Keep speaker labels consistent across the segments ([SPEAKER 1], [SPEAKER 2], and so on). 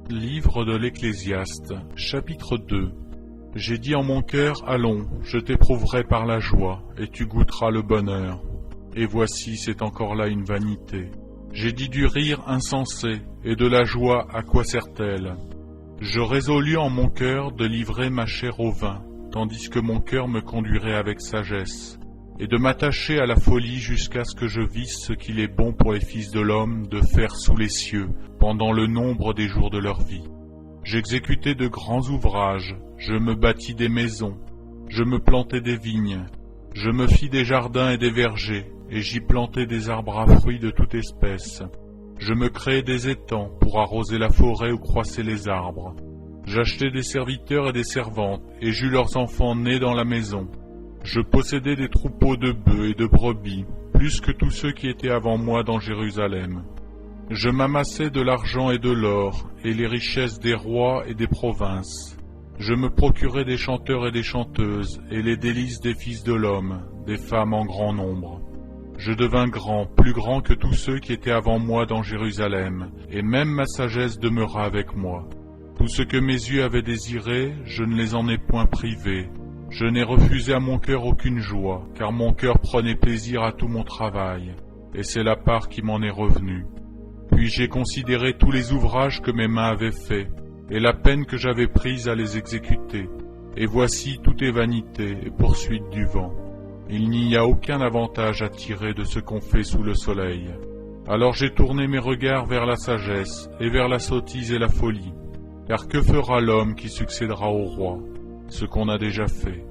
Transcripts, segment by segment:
[SPEAKER 1] Livre de l'Ecclésiaste, chapitre 2. J'ai dit en mon cœur, allons, je t'éprouverai par la joie, et tu goûteras le bonheur. Et voici, c'est encore là une vanité. J'ai dit du rire insensé, et de la joie, à quoi sert-elle? Je résolus en mon cœur de livrer ma chair au vin, tandis que mon cœur me conduirait avec sagesse, et de m'attacher à la folie jusqu'à ce que je visse ce qu'il est bon pour les fils de l'homme de faire sous les cieux, pendant le nombre des jours de leur vie. J'exécutai de grands ouvrages, je me bâtis des maisons, je me plantai des vignes, je me fis des jardins et des vergers, et j'y plantai des arbres à fruits de toute espèce. Je me créai des étangs pour arroser la forêt où croissaient les arbres. J'achetai des serviteurs et des servantes, et j'eus leurs enfants nés dans la maison. Je possédais des troupeaux de bœufs et de brebis, plus que tous ceux qui étaient avant moi dans Jérusalem. Je m'amassai de l'argent et de l'or, et les richesses des rois et des provinces. Je me procurai des chanteurs et des chanteuses, et les délices des fils de l'homme, des femmes en grand nombre. Je devins grand, plus grand que tous ceux qui étaient avant moi dans Jérusalem, et même ma sagesse demeura avec moi. Tout ce que mes yeux avaient désiré, je ne les en ai point privés. Je n'ai refusé à mon cœur aucune joie, car mon cœur prenait plaisir à tout mon travail, et c'est la part qui m'en est revenue. Puis j'ai considéré tous les ouvrages que mes mains avaient faits, et la peine que j'avais prise à les exécuter. Et voici, tout est vanité et poursuite du vent. Il n'y a aucun avantage à tirer de ce qu'on fait sous le soleil. Alors j'ai tourné mes regards vers la sagesse, et vers la sottise et la folie. Car que fera l'homme qui succédera au roi? Ce qu'on a déjà fait.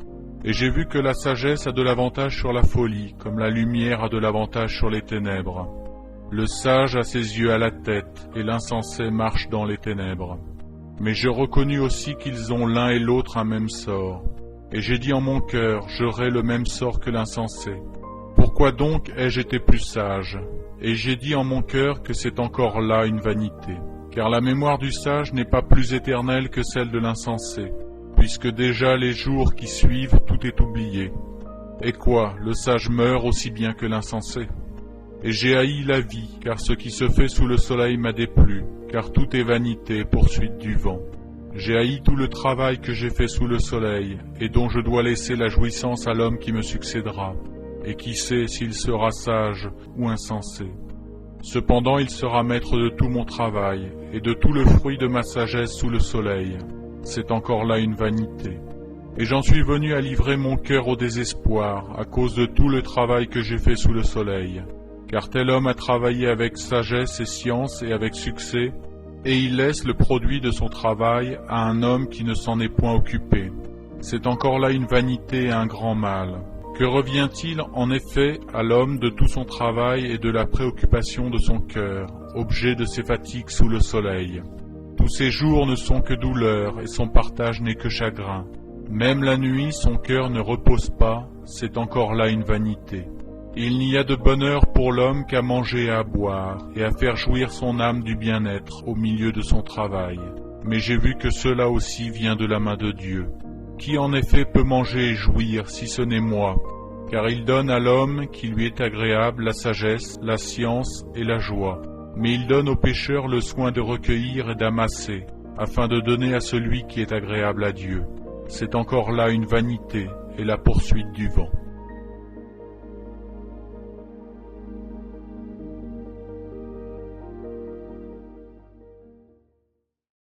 [SPEAKER 1] Et j'ai vu que la sagesse a de l'avantage sur la folie, comme la lumière a de l'avantage sur les ténèbres. Le sage a ses yeux à la tête, et l'insensé marche dans les ténèbres. Mais je reconnus aussi qu'ils ont l'un et l'autre un même sort. Et j'ai dit en mon cœur, j'aurai le même sort que l'insensé. Pourquoi donc ai-je été plus sage? Et j'ai dit en mon cœur que c'est encore là une vanité. Car la mémoire du sage n'est pas plus éternelle que celle de l'insensé, puisque déjà les jours qui suivent, tout est oublié. Et quoi, le sage meurt aussi bien que l'insensé? Et j'ai haï la vie, car ce qui se fait sous le soleil m'a déplu, car tout est vanité, poursuite du vent. J'ai haï tout le travail que j'ai fait sous le soleil, et dont je dois laisser la jouissance à l'homme qui me succédera, et qui sait s'il sera sage ou insensé. Cependant il sera maître de tout mon travail, et de tout le fruit de ma sagesse sous le soleil. C'est encore là une vanité. Et j'en suis venu à livrer mon cœur au désespoir, à cause de tout le travail que j'ai fait sous le soleil. Car tel homme a travaillé avec sagesse et science et avec succès, et il laisse le produit de son travail à un homme qui ne s'en est point occupé. C'est encore là une vanité et un grand mal. Que revient-il en effet à l'homme de tout son travail et de la préoccupation de son cœur, objet de ses fatigues sous le soleil? Tous ses jours ne sont que douleur, et son partage n'est que chagrin. Même la nuit, son cœur ne repose pas, c'est encore là une vanité. Il n'y a de bonheur pour l'homme qu'à manger et à boire, et à faire jouir son âme du bien-être au milieu de son travail. Mais j'ai vu que cela aussi vient de la main de Dieu. Qui en effet peut manger et jouir si ce n'est moi? Car il donne à l'homme qui lui est agréable la sagesse, la science et la joie. Mais il donne au pécheur le soin de recueillir et d'amasser, afin de donner à celui qui est agréable à Dieu. C'est encore là une vanité et la poursuite du vent.